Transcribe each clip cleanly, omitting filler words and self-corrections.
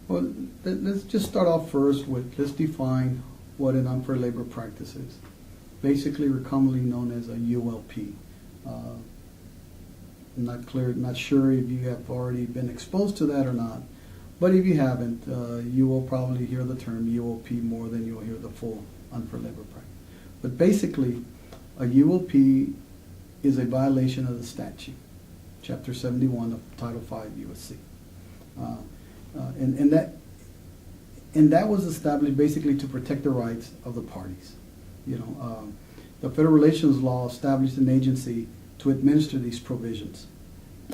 Well, let's just start off first with, let's define what an unfair labor practice is. Basically, we're commonly known as a ULP. I'm not sure if you have already been exposed to that or not, but if you haven't, you will probably hear the term ULP more than you'll hear the full unfair labor practice. But basically, a ULP is a violation of the statute, Chapter 71 of Title 5 USC. And that was established basically to protect the rights of the parties. The Federal Relations Law established an agency to administer these provisions,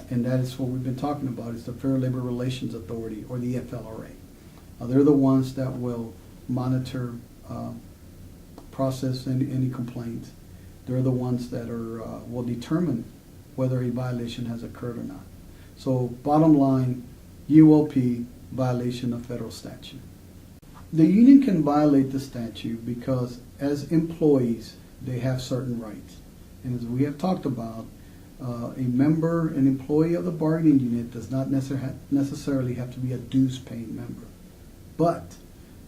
and that is what we've been talking about. It's the Fair Labor Relations Authority, or the FLRA. They're the ones that will monitor, process any complaints. They're the ones that will determine whether a violation has occurred or not. So bottom line, ULP, violation of federal statute. The union can violate the statute because as employees, they have certain rights. And as we have talked about, an employee of the bargaining unit does not necessarily have to be a dues-paying member. But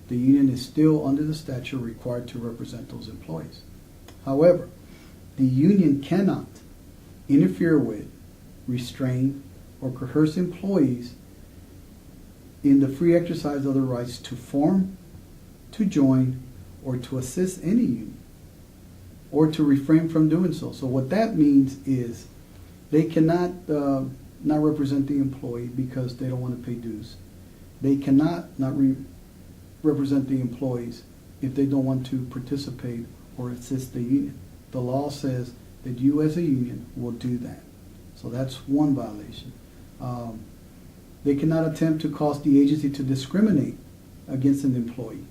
the union is still, under the statute, required to represent those employees. However, the union cannot interfere with, restrain, or coerce employees in the free exercise of their rights to form, to join, or to assist any union, or to refrain from doing so. So what that means is they cannot not represent the employee because they don't want to pay dues. They cannot not represent the employees if they don't want to participate or assist the union. The law says that you as a union will do that. So that's one violation. They cannot attempt to cause the agency to discriminate against an employee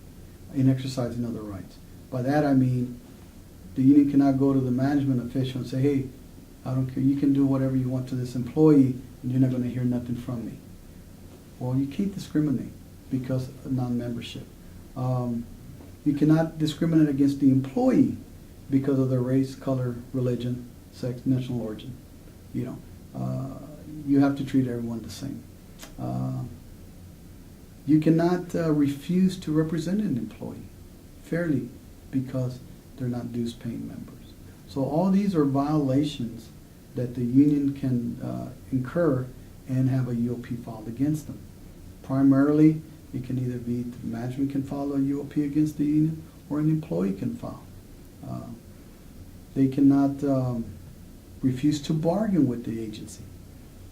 in exercising other rights. By that I mean the union cannot go to the management official and say, hey, I don't care, you can do whatever you want to this employee and you're not going to hear nothing from me. Well, you can't discriminate because of non-membership. You cannot discriminate against the employee because of their race, color, religion, sex, national origin. You have to treat everyone the same. You cannot refuse to represent an employee fairly because they're not dues-paying members. So all these are violations that the union can incur and have a ULP filed against them. Primarily, it can either be the management can file a ULP against the union or an employee can file. They cannot refuse to bargain with the agency.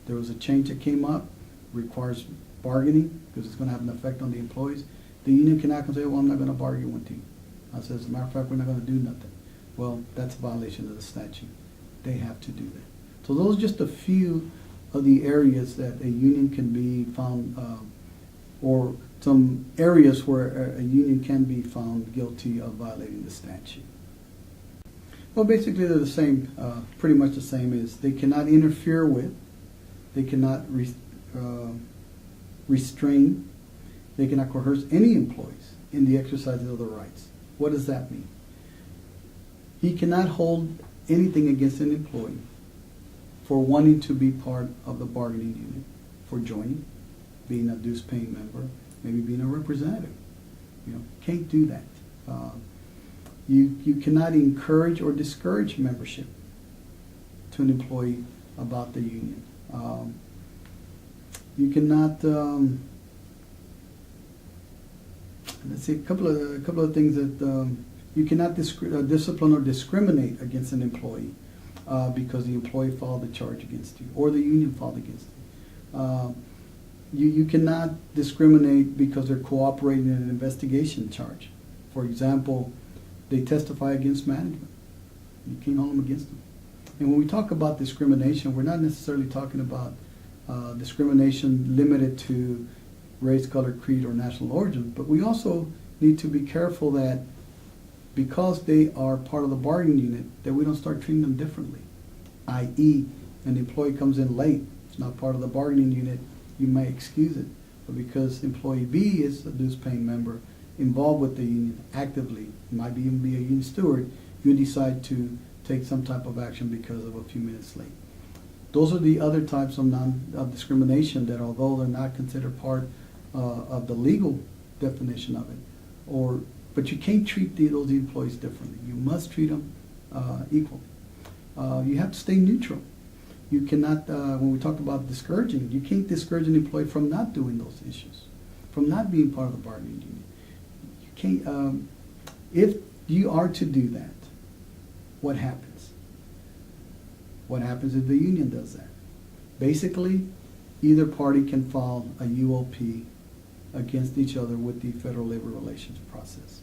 There was a change that came up, requires bargaining because it's going to have an effect on the employees. The union cannot come say, well, I'm not going to bargain with you. I said, as a matter of fact, we're not going to do nothing. Well, that's a violation of the statute. They have to do that. So those are just a few of the areas that a union can be found, or some areas where a union can be found guilty of violating the statute. Well, basically they're the same, pretty much the same as they cannot interfere with, they cannot restrain, they cannot coerce any employees in the exercise of their rights. What does that mean? He cannot hold anything against an employee for wanting to be part of the bargaining unit, for joining, being a dues-paying member, maybe being a representative. Can't do that. You cannot encourage or discourage membership to an employee about the union. You cannot. Let's see, a couple of things that you cannot discipline or discriminate against an employee because the employee filed a charge against you or the union filed against you. You cannot discriminate because they're cooperating in an investigation charge. For example, they testify against management. You can't hold them against them. And when we talk about discrimination, we're not necessarily talking about discrimination limited to race, color, creed, or national origin, but we also need to be careful that because they are part of the bargaining unit, that we don't start treating them differently. I.e., an employee comes in late, it's not part of the bargaining unit, you may excuse it. But because employee B is a dues-paying member involved with the union actively, might even be a union steward, you decide to take some type of action because of a few minutes late. Those are the other types of discrimination that, although they're not considered part of the legal definition of it, but you can't treat those employees differently. You must treat them equally. You have to stay neutral. You cannot, when we talk about discouraging, you can't discourage an employee from not doing those issues, from not being part of the bargaining unit. You can't, if you are to do that, what happens? What happens if the union does that? Basically, either party can file a ULP against each other with the Federal Labor Relations process.